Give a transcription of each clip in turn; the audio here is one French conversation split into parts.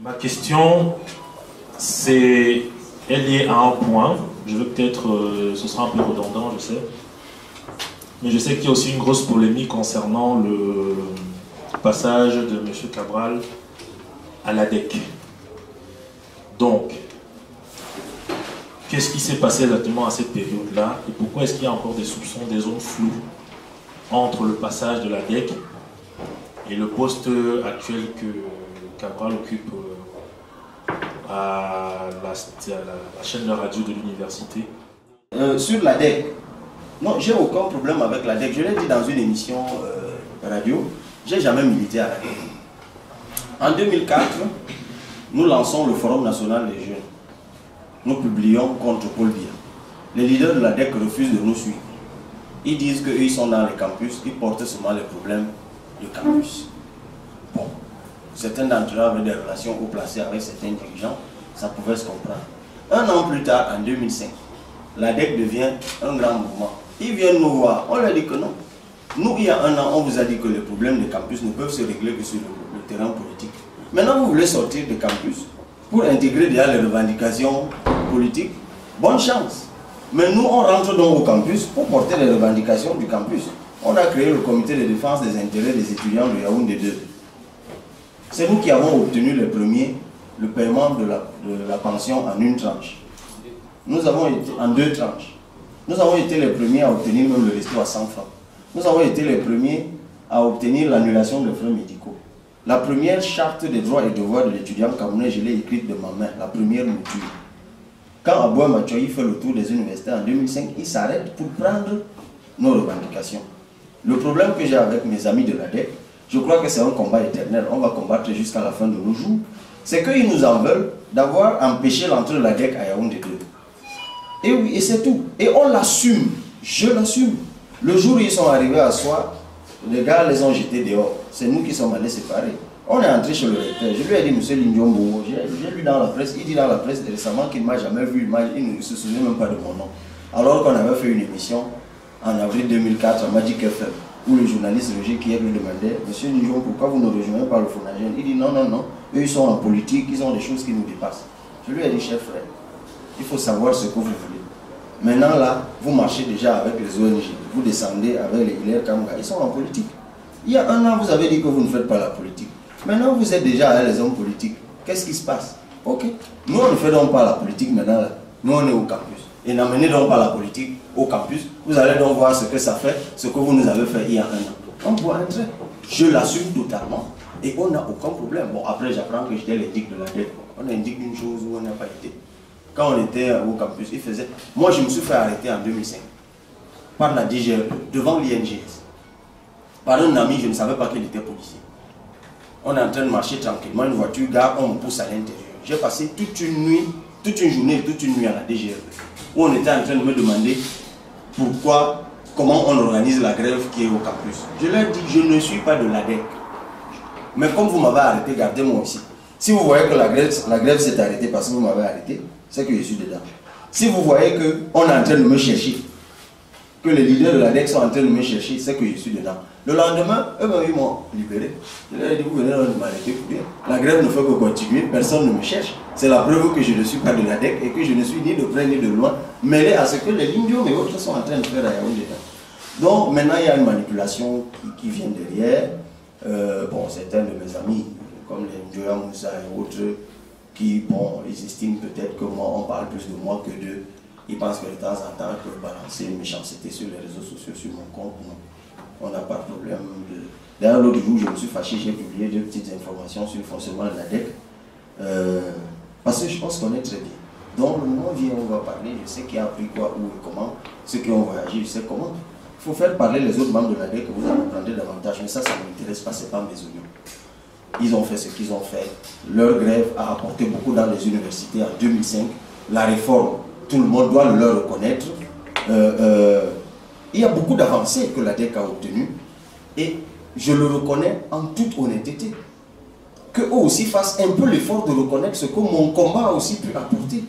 Ma question, est liée à un point. Je veux peut-être, ce sera un peu redondant, je sais. Mais je sais qu'il y a aussi une grosse polémique concernant le passage de M. Cabral à l'ADEC. Donc, qu'est-ce qui s'est passé exactement à cette période-là et pourquoi est-ce qu'il y a encore des soupçons, des zones floues entre le passage de l'ADEC et le poste actuel que Cabral occupe à la chaîne de radio de l'université? Sur l'ADEC, non, j'ai aucun problème avec l'ADEC. Je l'ai dit dans une émission radio, j'ai jamais milité à l'ADEC. En 2004, nous lançons le Forum national des jeunes. Nous publions contre Paul Biya. Les leaders de l'ADEC refusent de nous suivre. Ils disent qu'ils sont dans les campus, ils portent seulement les problèmes de campus. Bon, certains d'entre eux avaient des relations haut placées avec certains dirigeants, ça pouvait se comprendre. Un an plus tard, en 2005, l'ADEC devient un grand mouvement. Ils viennent nous voir, on leur dit que non. Nous, il y a un an, on vous a dit que les problèmes de campus ne peuvent se régler que sur le terrain politique. Maintenant, vous voulez sortir de campus pour intégrer déjà les revendications politiques. Bonne chance. Mais nous, on rentre donc au campus pour porter les revendications du campus. On a créé le comité de défense des intérêts des étudiants de Yaoundé 2. C'est nous qui avons obtenu les premiers, le paiement de la pension en une tranche. Nous avons été en deux tranches. Nous avons été les premiers à obtenir même le resto à 100 francs. Nous avons été les premiers à obtenir l'annulation des frais médicaux. La première charte des droits et devoirs de l'étudiant camerounais, je l'ai écrite de ma main, la première mouture. Quand Aboué Mathieu fait le tour des universités en 2005, il s'arrête pour prendre nos revendications. Le problème que j'ai avec mes amis de l'ADEC, je crois que c'est un combat éternel, on va combattre jusqu'à la fin de nos jours, c'est qu'ils nous en veulent d'avoir empêché l'entrée de l'ADEC à Yaoundé 2. Et oui, et c'est tout. Et on l'assume, je l'assume. Le jour où ils sont arrivés à soi, les gars les ont jetés dehors. C'est nous qui sommes allés séparer. On est entré chez le recteur. Je lui ai dit, monsieur Lindiombo, j'ai lu dans la presse, il dit dans la presse récemment qu'il ne m'a jamais vu, il ne se souvient même pas de mon nom. Alors qu'on avait fait une émission en avril 2004 à Magic FM, où le journaliste Roger Kier lui demandait, monsieur Lindiombo, pourquoi vous ne rejoignez pas le Fonagène? Il dit, non, non, non, eux ils sont en politique, ils ont des choses qui nous dépassent. Je lui ai dit, chef frère, il faut savoir ce que vous voulez. Maintenant là, vous marchez déjà avec les ONG, vous descendez avec les Hilaire Kamga, ils sont en politique. Il y a un an, vous avez dit que vous ne faites pas la politique. Maintenant, vous êtes déjà avec les hommes politiques. Qu'est-ce qui se passe? Ok. Nous, on ne fait donc pas la politique maintenant là. Nous, on est au campus. Et n'amenez donc pas la politique au campus. Vous allez donc voir ce que ça fait, ce que vous nous avez fait il y a un an. On peut entrer. Je l'assume totalement. Et on n'a aucun problème. Bon, après, j'apprends que j'étais l'indique de la dette. On indique une chose où on n'a pas été. Quand on était au campus, il faisait... Moi, je me suis fait arrêter en 2005 par la DGE, devant l'INGS. Par un ami, je ne savais pas qu'il était policier. On est en train de marcher tranquillement, une voiture gare, on me pousse à l'intérieur. J'ai passé toute une nuit, toute une journée, toute une nuit à la DGE, où on était en train de me demander pourquoi, comment on organise la grève qui est au campus. Je leur ai dit, je ne suis pas de l'ADEC. Mais comme vous m'avez arrêté, gardez-moi aussi. Si vous voyez que la grève s'est arrêtée parce que vous m'avez arrêté, c'est que je suis dedans. Si vous voyez qu'on est en train de me chercher, que les leaders de l'ADEC sont en train de me chercher, c'est que je suis dedans. Le lendemain, eux-mêmes, ils m'ont libéré. Je leur ai dit, vous venez de m'arrêter pour dire, la grève ne fait que continuer, personne ne me cherche. C'est la preuve que je ne suis pas de l'ADEC et que je ne suis ni de près ni de loin, mêlé à ce que les Lindios et autres sont en train de faire à Yaoundé. Donc maintenant, il y a une manipulation qui vient derrière. Bon, certains de mes amis, comme les Njoya Moussa et autres, qui, bon, ils estiment peut-être que moi, on parle plus de moi que d'eux. Ils pensent que de temps en temps, ils peuvent balancer une méchanceté sur les réseaux sociaux, sur mon compte. Non, on n'a pas de problème. D'ailleurs, l'autre jour, je me suis fâché, j'ai publié deux petites informations sur le fonctionnement de l'ADEC. Parce que je pense qu'on est très bien. Donc, le moment vient, on va parler. Je sais qui a appris quoi, où et comment. Ceux qui ont voyagé, je sais comment. Il faut faire parler les autres membres de l'ADEC, que vous en apprendrez davantage. Mais ça ne m'intéresse pas, ce n'est pas mes oignons. Ils ont fait ce qu'ils ont fait. Leur grève a apporté beaucoup dans les universités en 2005. La réforme, tout le monde doit le leur reconnaître. Il y a beaucoup d'avancées que l'ADEC a obtenues. Et je le reconnais en toute honnêteté. Qu'eux aussi fassent un peu l'effort de reconnaître ce que mon combat a aussi pu apporter.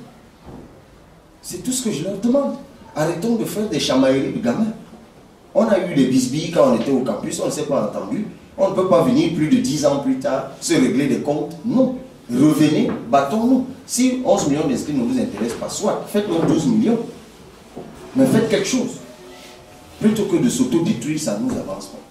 C'est tout ce que je leur demande. Arrêtons de faire des chamailleries de gamins. On a eu des bisbilles quand on était au campus, on ne s'est pas entendu. On ne peut pas venir plus de 10 ans plus tard se régler des comptes. Non. Revenez, battons-nous. Si 11 millions d'inscrits ne vous intéressent pas, soit faites-nous 12 millions. Mais faites quelque chose. Plutôt que de s'auto-détruire, ça ne nous avance pas.